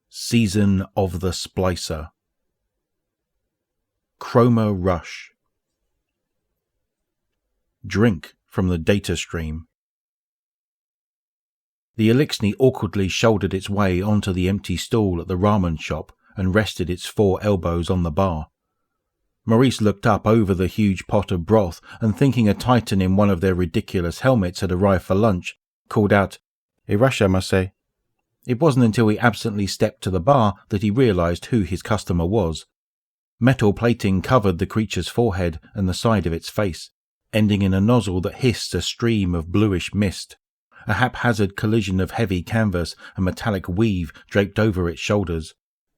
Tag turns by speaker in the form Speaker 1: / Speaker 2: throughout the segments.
Speaker 1: Season of the Splicer. Chroma Rush. Drink from the data stream. The Elixni awkwardly shouldered its way onto the empty stool at the ramen shop and rested its 4 elbows on the bar. Maurice looked up over the huge pot of broth and, thinking a titan in one of their ridiculous helmets had arrived for lunch, called out, "Irashaimase." It wasn't until he absently stepped to the bar that he realized who his customer was. Metal plating covered the creature's forehead and the side of its face, ending in a nozzle that hissed a stream of bluish mist. A haphazard collision of heavy canvas and metallic weave draped over its shoulders.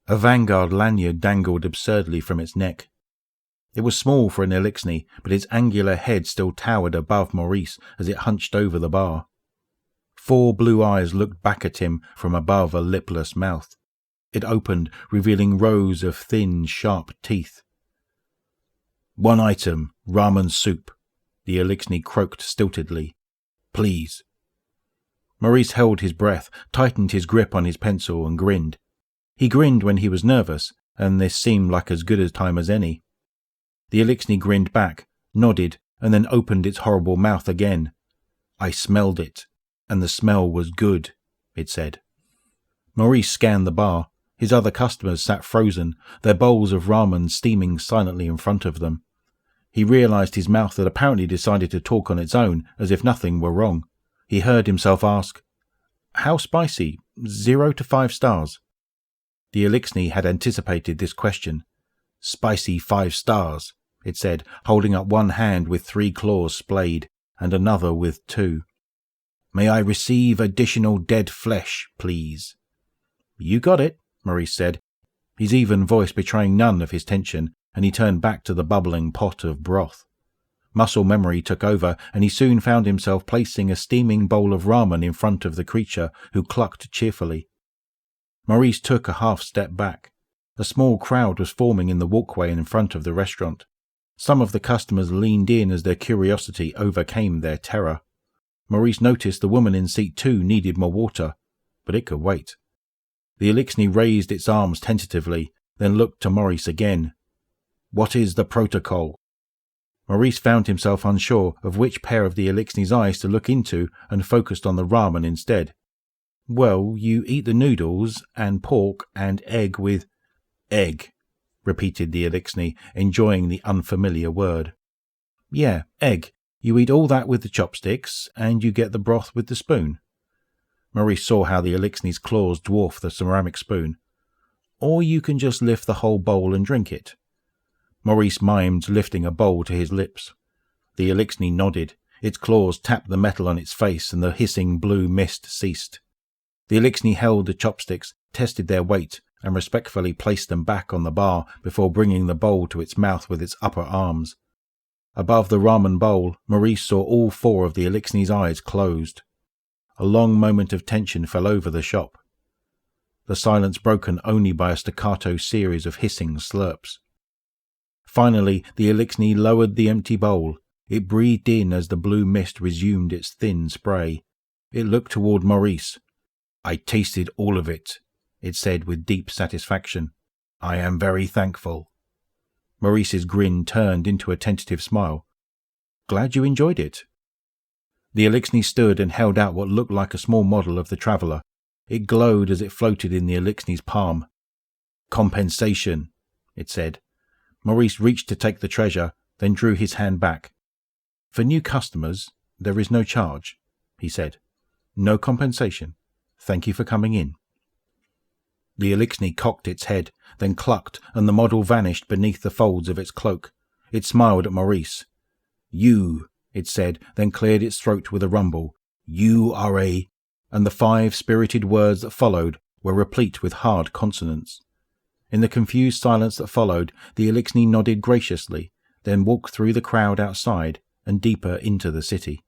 Speaker 1: A Vanguard lanyard dangled absurdly from its neck. It was small for an Elixni, but its angular head still towered above Maurice as it hunched over the bar. 4 blue eyes looked back at him from above a lipless mouth. It opened, revealing rows of thin, sharp teeth. "1 item, ramen soup," the Elixni croaked stiltedly. "Please." Maurice held his breath, tightened his grip on his pencil, and grinned. He grinned when he was nervous, and this seemed like as good a time as any. The Elixni grinned back, nodded, and then opened its horrible mouth again. "I smelled it, and the smell was good," it said. Maurice scanned the bar. His other customers sat frozen, their bowls of ramen steaming silently in front of them. He realized his mouth had apparently decided to talk on its own, as if nothing were wrong. He heard himself ask, "How spicy? 0 to 5 stars. The Elixni had anticipated this question. "Spicy 5 stars, it said, holding up one hand with 3 claws splayed, and another with 2. "May I receive additional dead flesh, please?" "You got it," Maurice said, his even voice betraying none of his tension, and he turned back to the bubbling pot of broth. Muscle memory took over, and he soon found himself placing a steaming bowl of ramen in front of the creature, who clucked cheerfully. Maurice took a half step back. A small crowd was forming in the walkway in front of the restaurant. Some of the customers leaned in as their curiosity overcame their terror. Maurice noticed the woman in seat 2 needed more water, but it could wait. The Elixni raised its arms tentatively, then looked to Maurice again. "What is the protocol?" Maurice found himself unsure of which pair of the Elixni's eyes to look into and focused on the ramen instead. "Well, you eat the noodles and pork and egg with—" "Egg," repeated the Elixni, enjoying the unfamiliar word. "Yeah, egg. You eat all that with the chopsticks, and you get the broth with the spoon." Maurice saw how the Elixni's claws dwarfed the ceramic spoon. "Or you can just lift the whole bowl and drink it." Maurice mimed lifting a bowl to his lips. The Elixni nodded. Its claws tapped the metal on its face, and the hissing blue mist ceased. The Elixni held the chopsticks, tested their weight, and respectfully placed them back on the bar before bringing the bowl to its mouth with its upper arms. Above the ramen bowl, Maurice saw all 4 of the Elixni's eyes closed. A long moment of tension fell over the shop, the silence broken only by a staccato series of hissing slurps. Finally, the Elixni lowered the empty bowl. It breathed in as the blue mist resumed its thin spray. It looked toward Maurice. "I tasted all of it," it said with deep satisfaction. "I am very thankful." Maurice's grin turned into a tentative smile. "Glad you enjoyed it." The Elixni stood and held out what looked like a small model of the traveller. It glowed as it floated in the Elixni's palm. "Compensation," it said. Maurice reached to take the treasure, then drew his hand back. "For new customers, there is no charge," he said. "No compensation. Thank you for coming in." The Elixni cocked its head, then clucked, and the model vanished beneath the folds of its cloak. It smiled at Maurice. "You," it said, then cleared its throat with a rumble. "You are a—" and the 5 spirited words that followed were replete with hard consonants. In the confused silence that followed, the Elixni nodded graciously, then walked through the crowd outside and deeper into the city.